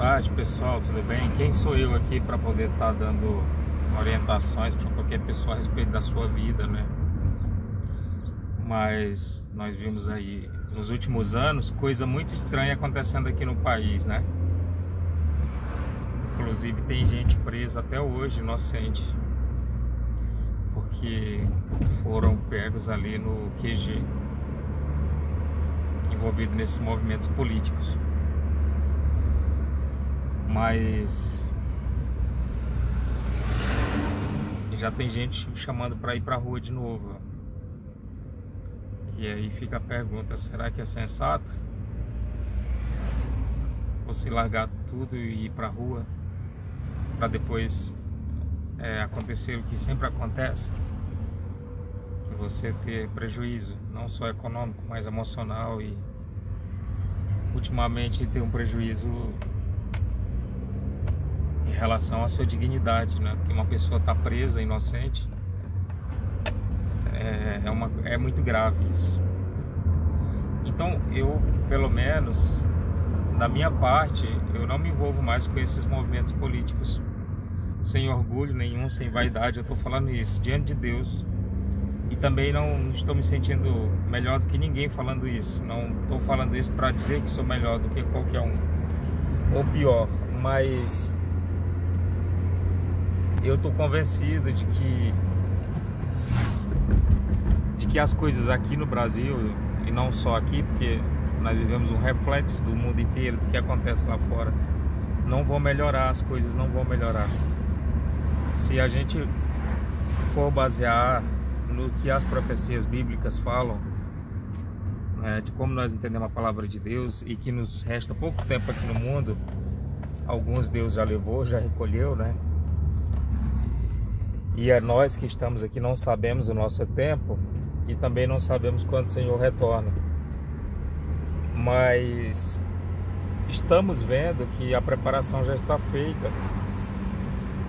tarde, pessoal, tudo bem? Quem sou eu aqui para poder estar dando orientações para qualquer pessoa a respeito da sua vida, né? Mas nós vimos aí nos últimos anos coisa muito estranha acontecendo aqui no país, né? Inclusive tem gente presa até hoje, inocente, porque foram pegos ali no QG, envolvido nesses movimentos políticos. Mas já tem gente chamando para ir para a rua de novo. E aí fica a pergunta: será que é sensato você largar tudo e ir para a rua para depois acontecer o que sempre acontece? Você ter prejuízo, não só econômico, mas emocional, e ultimamente ter um prejuízo em relação à sua dignidade, né? Porque uma pessoa está presa, inocente, é muito grave isso. Então eu, pelo menos, da minha parte, eu não me envolvo mais com esses movimentos políticos, sem orgulho nenhum, sem vaidade. Eu estou falando isso diante de Deus, e também não estou me sentindo melhor do que ninguém falando isso. Não estou falando isso para dizer que sou melhor do que qualquer um, ou pior, mas eu estou convencido de que as coisas aqui no Brasil, e não só aqui, porque nós vivemos um reflexo do mundo inteiro, do que acontece lá fora, não vão melhorar, as coisas não vão melhorar. Se a gente for basear no que as profecias bíblicas falam, né, de como nós entendemos a palavra de Deus, e que nos resta pouco tempo aqui no mundo, alguns Deus já levou, já recolheu, né? E é nós que estamos aqui, não sabemos o nosso tempo, e também não sabemos quando o Senhor retorna. Mas estamos vendo que a preparação já está feita,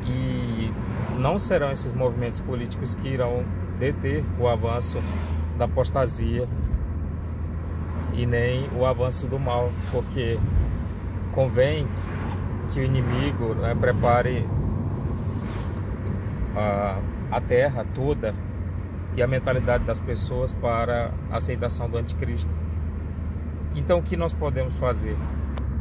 e não serão esses movimentos políticos que irão deter o avanço da apostasia e nem o avanço do mal, porque convém que o inimigo, né, prepare a terra toda e a mentalidade das pessoas para a aceitação do anticristo. Então o que nós podemos fazer?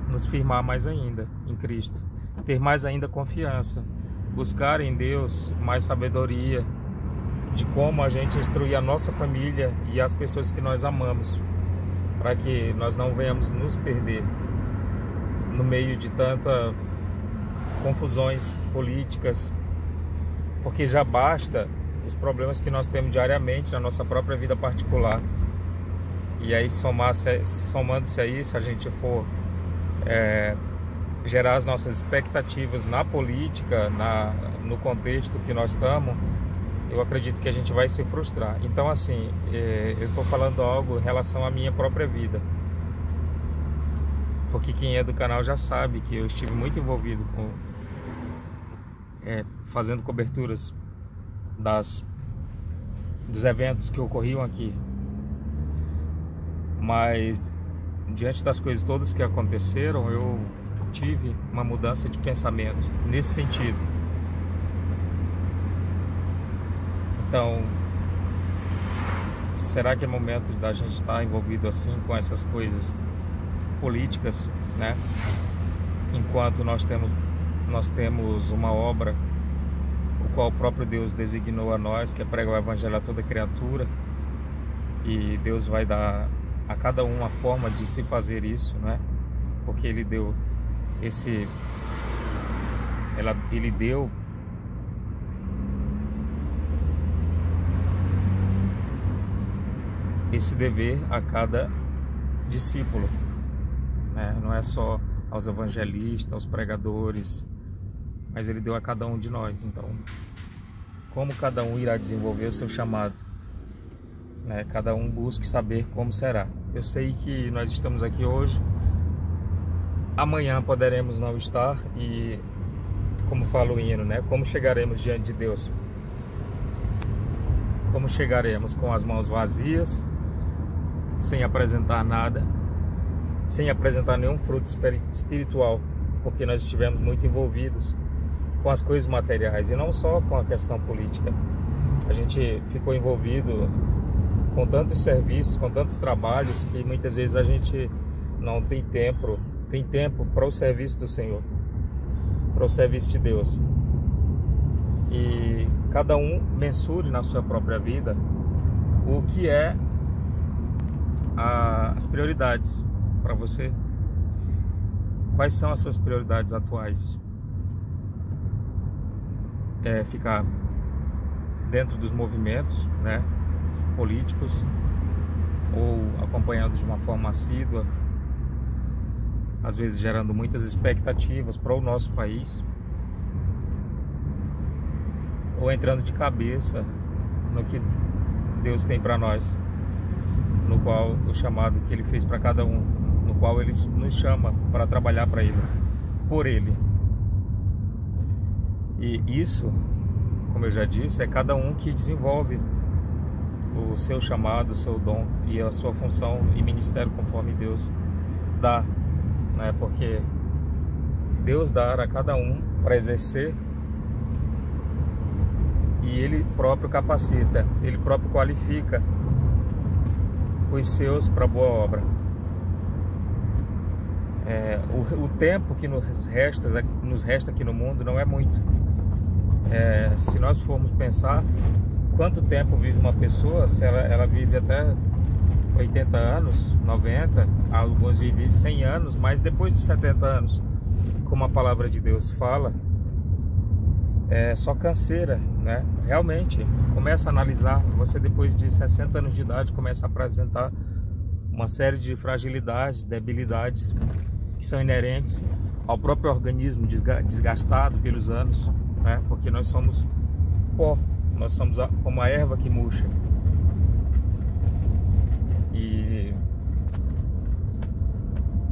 Nos firmar mais ainda em Cristo, ter mais ainda confiança, buscar em Deus mais sabedoria de como a gente instruir a nossa família e as pessoas que nós amamos, para que nós não venhamos nos perder no meio de tantas confusões políticas, porque já basta os problemas que nós temos diariamente na nossa própria vida particular. E aí somando-se a isso, a gente for gerar as nossas expectativas na política, no contexto que nós estamos, eu acredito que a gente vai se frustrar. Então, assim, eu estou falando algo em relação à minha própria vida, porque quem é do canal já sabe que eu estive muito envolvido com fazendo coberturas dos eventos que ocorriam aqui. Mas diante das coisas todas que aconteceram, eu tive uma mudança de pensamento nesse sentido. Então, será que é momento da gente estar envolvido assim com essas coisas políticas, né? Enquanto nós temos uma obra o qual o próprio Deus designou a nós, que é pregar o evangelho a toda criatura, e Deus vai dar a cada um a forma de se fazer isso, né? Porque Ele deu Ele deu esse dever a cada discípulo, né? Não é só aos evangelistas, aos pregadores, mas Ele deu a cada um de nós. Então, como cada um irá desenvolver o seu chamado, né? Cada um busque saber como será. Eu sei que nós estamos aqui hoje, amanhã poderemos não estar, e como fala o hino, né? Como chegaremos diante de Deus? Como chegaremos? Com as mãos vazias, sem apresentar nada, sem apresentar nenhum fruto espiritual porque nós estivemos muito envolvidos com as coisas materiais e não só com a questão política. A gente ficou envolvido com tantos serviços, com tantos trabalhos, que muitas vezes a gente não tem tempo para o serviço do Senhor, para o serviço de Deus. E cada um mensure na sua própria vida o que é as prioridades para você. Quais são as suas prioridades atuais? É ficar dentro dos movimentos, né, políticos, ou acompanhando de uma forma assídua, às vezes gerando muitas expectativas para o nosso país, ou entrando de cabeça no que Deus tem para nós, no qual o chamado que Ele fez para cada um, no qual Ele nos chama para trabalhar para Ele, por Ele. E isso, como eu já disse, é cada um que desenvolve o seu chamado, o seu dom e a sua função e ministério conforme Deus dá, né? Porque Deus dá a cada um para exercer e Ele próprio capacita, Ele próprio qualifica os seus para boa obra. O tempo que nos resta aqui no mundo não é muito. Se nós formos pensar quanto tempo vive uma pessoa, se ela vive até 80 anos, 90, alguns vivem 100 anos, mas depois dos 70 anos, como a palavra de Deus fala, é só canseira, né? Realmente, começa a analisar, você depois de 60 anos de idade começa a apresentar uma série de fragilidades, debilidades que são inerentes ao próprio organismo desgastado pelos anos, né? Porque nós somos pó, nós somos como a erva que murcha. E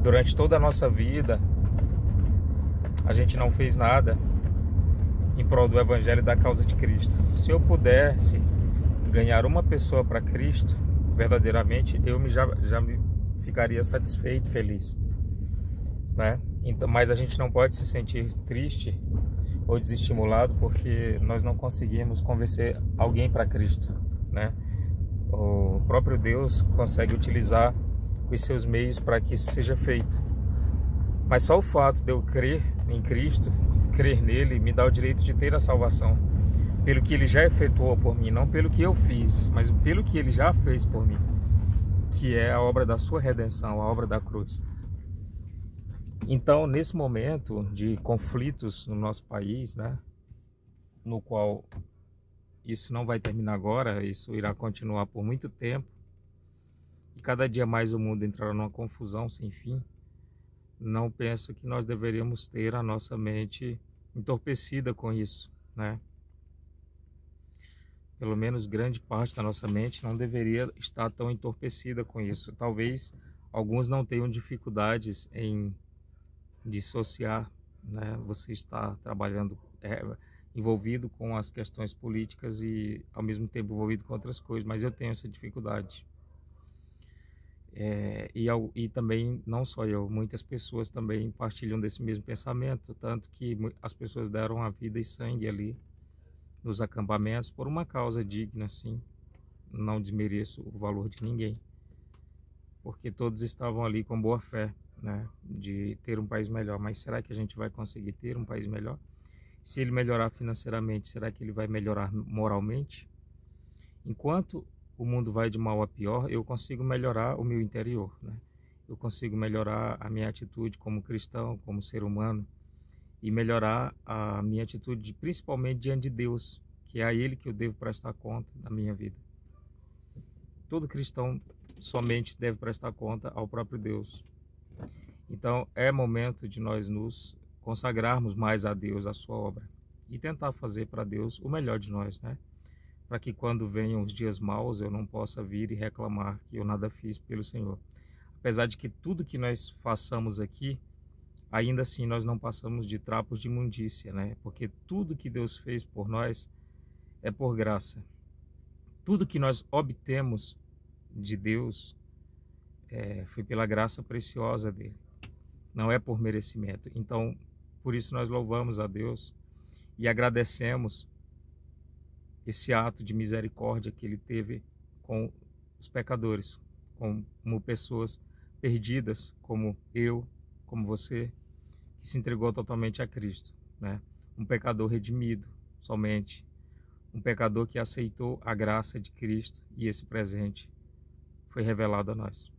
durante toda a nossa vida a gente não fez nada em prol do Evangelho e da causa de Cristo. Se eu pudesse ganhar uma pessoa para Cristo, verdadeiramente, eu já me ficaria satisfeito, feliz, né? Então, mas a gente não pode se sentir triste ou desestimulado porque nós não conseguimos convencer alguém para Cristo, né? O próprio Deus consegue utilizar os seus meios para que isso seja feito. Mas só o fato de eu crer em Cristo, crer nele, me dá o direito de ter a salvação, pelo que Ele já efetuou por mim, não pelo que eu fiz, mas pelo que Ele já fez por mim, que é a obra da sua redenção, a obra da cruz. Então, nesse momento de conflitos no nosso país, né, no qual isso não vai terminar agora, isso irá continuar por muito tempo, e cada dia mais o mundo entrará numa confusão sem fim, não penso que nós deveríamos ter a nossa mente entorpecida com isso, né? Pelo menos grande parte da nossa mente não deveria estar tão entorpecida com isso. Talvez alguns não tenham dificuldades em dissociar, né? Você está trabalhando, envolvido com as questões políticas e ao mesmo tempo envolvido com outras coisas, mas eu tenho essa dificuldade. E também, não só eu, muitas pessoas também partilham desse mesmo pensamento, tanto que as pessoas deram a vida e sangue ali nos acampamentos por uma causa digna, assim. Não desmereço o valor de ninguém, porque todos estavam ali com boa fé, né, de ter um país melhor. Mas será que a gente vai conseguir ter um país melhor? Se ele melhorar financeiramente, será que ele vai melhorar moralmente? Enquanto o mundo vai de mal a pior, eu consigo melhorar o meu interior, né? Eu consigo melhorar a minha atitude como cristão, como ser humano, e melhorar a minha atitude principalmente diante de Deus, que é a Ele que eu devo prestar conta da minha vida. Todo cristão somente deve prestar conta ao próprio Deus. Então é momento de nós nos consagrarmos mais a Deus, a sua obra, e tentar fazer para Deus o melhor de nós, né? Para que quando venham os dias maus eu não possa vir e reclamar que eu nada fiz pelo Senhor. Apesar de que tudo que nós façamos aqui, ainda assim nós não passamos de trapos de imundícia, né? Porque tudo que Deus fez por nós é por graça. Tudo que nós obtemos de Deus foi pela graça preciosa dele. não é por merecimento. Então, por isso nós louvamos a Deus e agradecemos esse ato de misericórdia que Ele teve com os pecadores, como pessoas perdidas, como eu, como você, que se entregou totalmente a Cristo, né? Um pecador redimido somente, um pecador que aceitou a graça de Cristo, e esse presente foi revelado a nós.